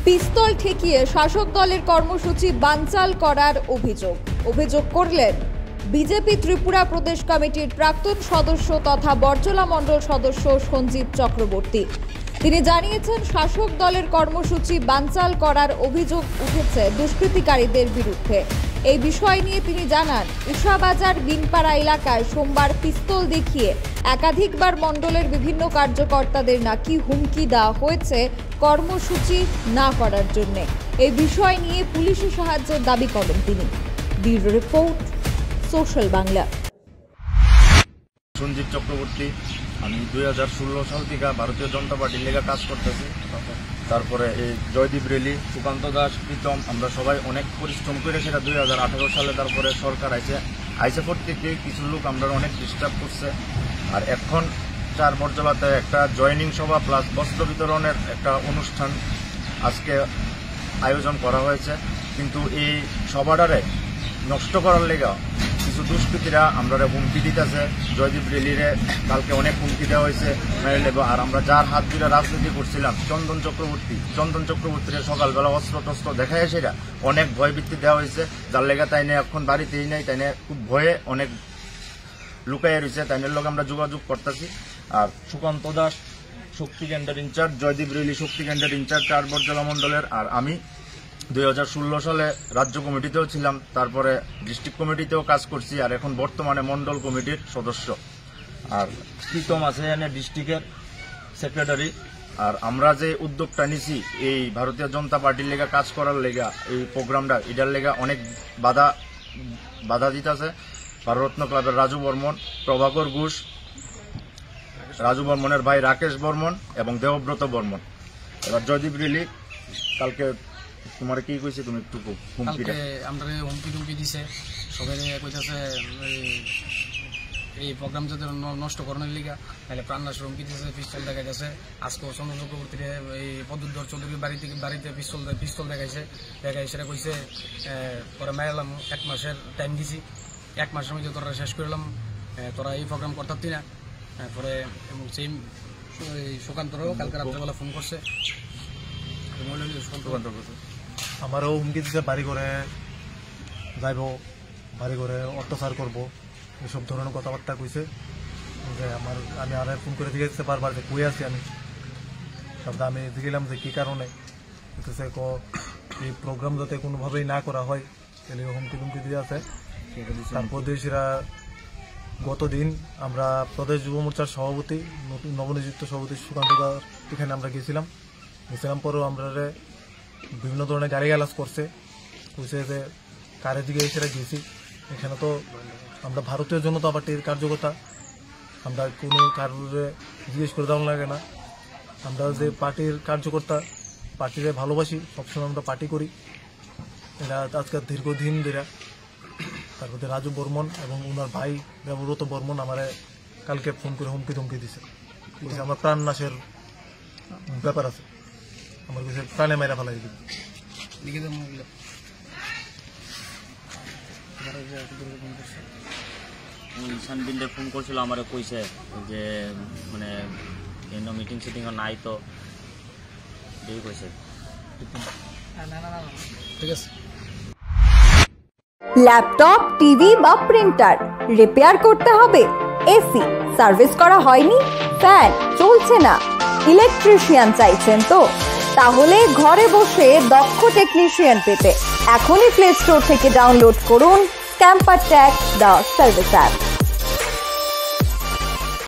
পিস্তল ঠেকিয়ে শাসক দলের কর্মসূচি বানচাল করার অভিযোগ করলেন বিজেপি ত্রিপুরা প্রদেশ কমিটির প্রাক্তন সদস্য তথা বরজলা মণ্ডল সদস্য সঞ্জীব চক্রবর্তী। তিনি জানিয়েছেন, শাসক দলের কর্মসূচি বানচাল করার অভিযোগ উঠেছে দুষ্কৃতিকারীদের বিরুদ্ধে। এই বিষয় নিয়ে তিনি জানান, উষাবাজার বিনপাড়া এলাকায় সোমবার পিস্তল দেখিয়ে একাধিকবার মণ্ডলের বিভিন্ন কার্যকর্তাদের নাকি হুমকি দেওয়া হয়েছে কর্মসূচি না করার জন্য। এই বিষয় নিয়ে পুলিশের সাহায্যের দাবি করেন তিনি। Bureau report, social Bangla. Sanjib Chakraborty, আমি 2016 সাল থেকে ভারতীয় জনতা পার্টির লেগে কাজ করতেছি। তারপরে এই জয়দীপ রেলি, সুকান্ত দাস, প্রীতম, আমরা সবাই অনেক পরিশ্রম করে সেটা 2018 সালে তারপরে সরকার আইসে প্রত্যেকে কিছু লোক আমরা অনেক ডিস্টার্ব করছে। আর এখন 4 বরজলাতে একটা জয়নিং সভা প্লাস বস্ত্র বিতরণের একটা অনুষ্ঠান আজকে আয়োজন করা হয়েছে। কিন্তু এই সভাটারে নষ্ট করার লেগা কিছু দুষ্কৃতীরা আমরা হুমকি দিতেছে। জয়দীপ রেলিরে কালকে অনেক হুমকি দেওয়া হয়েছে মেরে নেব। আর আমরা যার হাত ধরে রাজনীতি করছিলাম চন্দন চক্রবর্তীর সকালবেলা অস্ত্র টস্ত্র দেখায় সেটা অনেক ভয়ভীতি দেওয়া হয়েছে। যার লেগা তাই নিয়ে এখন বাড়িতেই নেই, তাই নিয়ে খুব ভয়ে অনেক লুকাইয়া রয়েছে। তাইনের লোক আমরা যোগাযোগ করতেছি। আর সুকান্ত দাস শক্তি কেন্দ্রের ইনচার্জ, জয়দীপ রেলি শক্তি কেন্দ্রের ইনচার্জ 4 বরজলা মণ্ডলের। আর আমি 2016 সালে রাজ্য কমিটিতেও ছিলাম, তারপরে ডিস্ট্রিক্ট কমিটিতেও কাজ করছি, আর এখন বর্তমানে মণ্ডল কমিটির সদস্য। আর প্রীতম আছে এখানে ডিস্ট্রিক্টের সেক্রেটারি। আর আমরা যে উদ্যোগটা নিছি এই ভারতীয় জনতা পার্টির লেগা কাজ করার লেগা, এই প্রোগ্রামটা এটার লেগা অনেক বাধা দিতেছে ভারতরত্ন ক্লাবের রাজু বর্মন, প্রভাকর ঘোষ, রাজু বর্মনের ভাই রাকেশ বর্মন এবং দেবব্রত বর্মন। এবার জয়দীপ রেলি কালকে তোমার কি কইছে, তুমি একটু হুমকিটা আমরা হুমকি দিছে সবাই কইতাছে এই প্রোগ্রাম যাতে নষ্ট করানোর লিগা, তাহলে প্রাণনাশের হুমকি দিয়েছে, পিস্তল দেখাইতেছে। আজকে চন্দ্র চক্রবর্তীর এই পদ্মধর চৌধুরীর বাড়িতে পিস্তল দেখাই সেটা কইছে পরে মারালাম। 1 মাসের টাইম দিছি, 1 মাসের মধ্যে তোরা শেষ করলাম, তোরা এই প্রোগ্রাম করতে না। পরে সেই সুকান্তরও কালকে রাত্রেবেলা ফোন করছে, আমারও হুমকি দিতে বাড়ি করে যাইব, বাড়ি করে অত্যাচার করব, এসব ধরনের কথাবার্তা কইছে। যে আমি আর ফোন করে দিয়েছে বারবার যে কই আছি আমি। তারপরে আমি দেখলাম যে কী কারণে এই প্রোগ্রাম যাতে কোনোভাবেই না করা হয়, তাহলে হুমকি দিয়ে আছে। তারপর দেশিরা গতদিন আমরা প্রদেশ যুব মোর্চার সভাপতি, নবনিযুক্ত সভাপতি সুকান্ত দাস এখানে আমরা গেছিলাম পরেও আমরা বিভিন্ন ধরনের গালিগালাজ করছে, কইছে যে কারের দিকে এসে গেছি। এখানে তো আমরা ভারতীয় জনতা পার্টির কার্যকর্তা, আমরা কোনো কারোর জিজ্ঞেস করে দেওয়া লাগে না। আমরা যে পার্টির কার্যকর্তা, পার্টিরে ভালোবাসি, সবসময় আমরা পার্টি করি। এরা আজকে দীর্ঘদিন ধরে তারপরে রাজু বর্মন এবং ওনার ভাই দেবব্রত বর্মন আমার কালকে ফোন করে হুমকি দিছে। আমার প্রাণ নাশের ব্যাপার আছে, আমার কাছে প্রাণে মেরা ফেলাই দিবে। সানবিন্দে ফোন করছিল, আমার কইছে যে মানে মিটিং সিটিং নাই, তো এই কইছে ঠিক আছে। ল্যাপটপ, টিভি বা প্রিন্টার রিপেয়ার করতে হবে, এসি সার্ভিস করা হয়নি, ফ্যান চলছে না, ইলেকট্রিশিয়ান চাইছেন তো? তাহলে ঘরে বসে দক্ষ টেকনিশিয়ান পেতে এখনই প্লে স্টোর থেকে ডাউনলোড করুন ক্যাম্পারট্যাক দ্য সার্ভিস অ্যাপ।